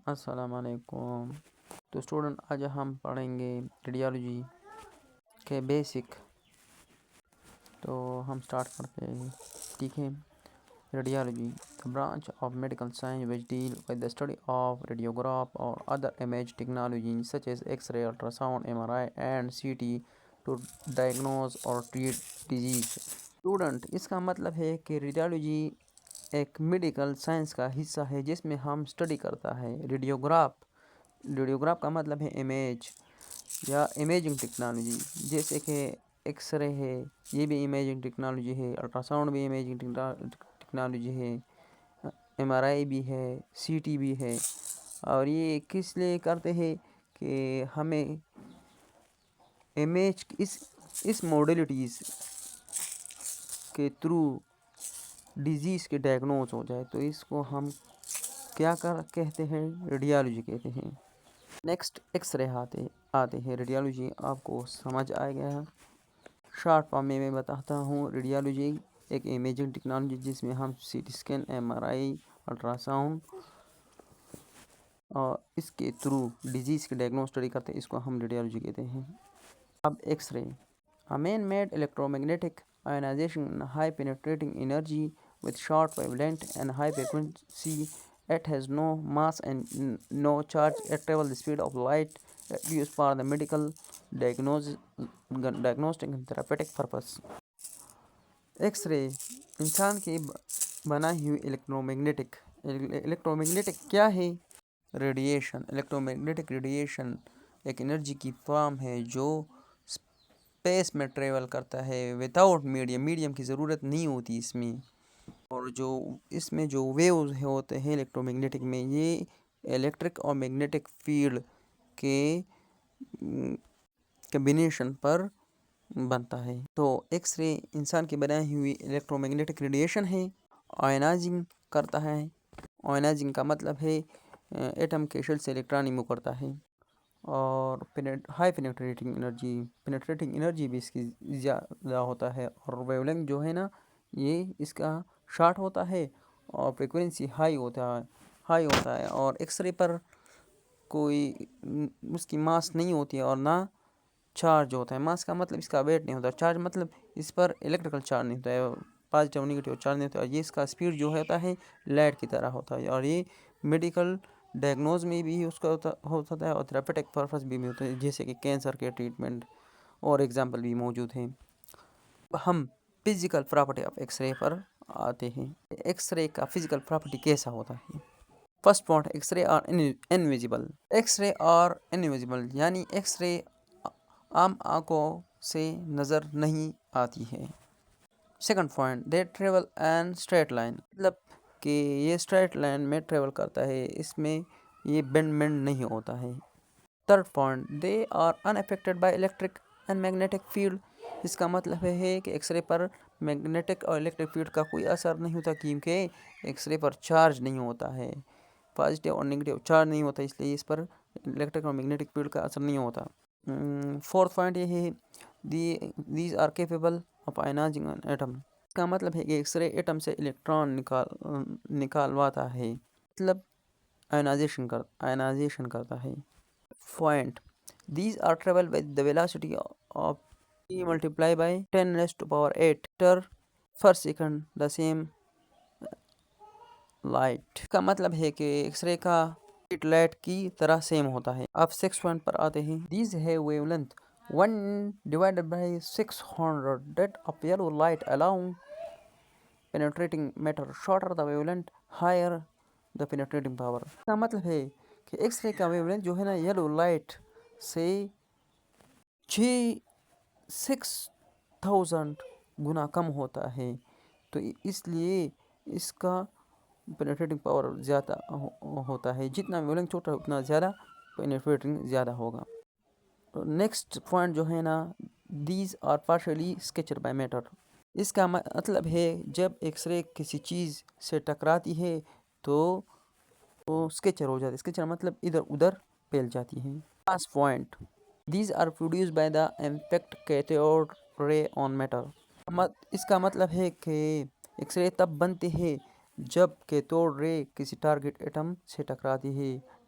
السلام علیکم۔ تو اسٹوڈنٹ آج ہم پڑھیں گے ریڈیالوجی کے بیسک۔ تو ہم سٹارٹ کرتے ہیں، ٹھیک ہے۔ Radiology the branch of medical science which deal with the study of radiograph or other image technologies such as X-ray, ultrasound, MRI and CT to diagnose or treat disease۔ Student اس کا مطلب ہے کہ radiology ایک medical science کا حصہ ہے جس میں ہم اسٹڈی کرتا ہے ریڈیوگراف کا مطلب ہے امیج یا امیجنگ ٹیکنالوجی، جیسے کہ ایکس رے ہے، یہ بھی امیجنگ ٹیکنالوجی ہے، الٹراساؤنڈ بھی امیجنگ ٹیکنالوجی ہے، ایم آر آئی بھی ہے، سی ٹی بھی ہے۔ اور یہ کس لیے کرتے ہیں کہ ہمیں امیج اس موڈیلٹیز کے تھرو ڈیزیز کے ڈائگنوز ہو جائے تو اس کو ہم کیا کہتے ہیں؟ ریڈیالوجی کہتے ہیں۔ نیکسٹ ایکس رے آتے ہیں۔ ریڈیالوجی آپ کو سمجھ آ گیا ہے، شارٹ فارم میں بتاتا ہوں۔ ریڈیالوجی ایک امیجنگ ٹیکنالوجی جس میں ہم C T scan, M R I, ultrasound اور اس کے تھرو ڈیزیز کے ڈائگنوز اسٹڈی کرتے ہیں، اس کو ہم ریڈیالوجی کہتے ہیں۔ اب X ray man made electromagnetic ionization high penetrating energy with short wavelength and high frequency. It has no mass and no charge. It travels the speed of light. It used for the medical diagnostic and therapeutic purpose. X ray انسان کی بنائی ہوئی electromagnetic کیا ہے؟ Radiation. Electromagnetic radiation ایک energy کی form ہے جو اسپیس میں ٹریول کرتا ہے وداؤٹ میڈیم کی ضرورت نہیں ہوتی اس میں، اور جو اس میں جو ویوز ہوتے ہیں الیکٹرومیگنیٹک میں، یہ الیکٹرک اور میگنیٹک فیلڈ کے کمبینیشن پر بنتا ہے۔ تو ایکس رے انسان کی بنائی ہوئی الیکٹرومیگنیٹک ریڈیشن ہے، آئنائزنگ کرتا ہے۔ آئنائزنگ کا مطلب ہے ایٹم کے شیل سے الیکٹران ریموو کرتا ہے، اور ہائی پینیٹریٹنگ انرجی بھی اس کی زیادہ ہوتا ہے، اور ویو لینتھ جو ہے نا یہ اس کا شارٹ ہوتا ہے، اور فریکوینسی ہائی ہوتا ہے، اور ایکس رے پر کوئی اس کی ماس نہیں ہوتی ہے اور نہ چارج ہوتا ہے۔ ماس کا مطلب اس کا ویٹ نہیں ہوتا، چارج مطلب اس پر الیکٹریکل چارج نہیں ہوتا ہے، پازیٹیو نگیٹیو چارج نہیں ہوتا ہے، یہ اس کا اسپیڈ جو ہوتا ہے لائٹ کی طرح ہوتا ہے، اور یہ میڈیکل ڈائگنوز میں بھی اس کا ہوتا ہے اور تھراپیوٹک پرپس بھی ہوتا ہے، جیسے کہ کینسر کے ٹریٹمنٹ اور ایگزامپل بھی موجود ہیں۔ ہم physical property of x ray پر آتے ہیں۔ ایکس رے کا فزیکل پراپرٹی کیسا ہوتا ہے؟ First point, X ray are invisible. X ray are invisible یعنی ایکس رے عام آنکھوں سے نظر نہیں آتی ہے۔ Second point, they travel in straight line, مطلب کہ یہ اسٹریٹ لائن میں ٹریول کرتا ہے، اس میں یہ بینڈ نہیں ہوتا ہے۔ Third point, they are unaffected by electric and magnetic field, اس کا مطلب ہے کہ ایکس رے پر میگنیٹک اور الیکٹرک فیلڈ کا کوئی اثر نہیں ہوتا، کیونکہ ایکس رے پر چارج نہیں ہوتا ہے، پازیٹیو اور نگیٹیو چارج نہیں ہوتا، اس لیے اس پر الیکٹرک اور میگنیٹک فیلڈ کا اثر نہیں ہوتا۔ فورتھ پوائنٹ یہ ہے، these are capable of ionising an atom, اس کا مطلب ہے کہ ایکس رے ایٹم سے الیکٹران نکالواتا ہے، مطلب آئنائزیشن کرتا ہے۔ Point, these are travel with the velocity of e multiplied by 10⁻⁸ per second the same light، اس کا مطلب ہے کہ ایکس رے کا لائٹ کی طرح سیم ہوتا ہے۔ اب 6 پوائنٹ پر آتے ہیں۔ These have wavelength 1/600 that of yellow light along penetrating matter. Shorter the wavelength, higher the penetrating power. اس کا مطلب ہے کہ ایکس رے کا ویو لینتھ جو ہے نا یلو لائٹ سے 6000 گنا کم ہوتا ہے، تو اس لیے اس کا پینیٹریٹنگ پاور زیادہ ہوتا ہے، جتنا ویو لینتھ چھوٹا اتنا زیادہ پینیٹریٹنگ زیادہ ہوگا۔ نیکسٹ پوائنٹ جو ہے نا، these are partially scattered by matter, اس کا مطلب ہے جب ایکس رے کسی چیز سے ٹکراتی ہے تو وہ اسکیچر ہو جاتی ہے، اسکیچر مطلب ادھر ادھر پھیل جاتی ہے۔ Last point, these are produced by the impact cathode ray on metre, اس کا مطلب ہے کہ ایکس رے تب بنتے ہیں جب کیتھوڈ رے کسی ٹارگٹ ایٹم سے ٹکراتی ہے،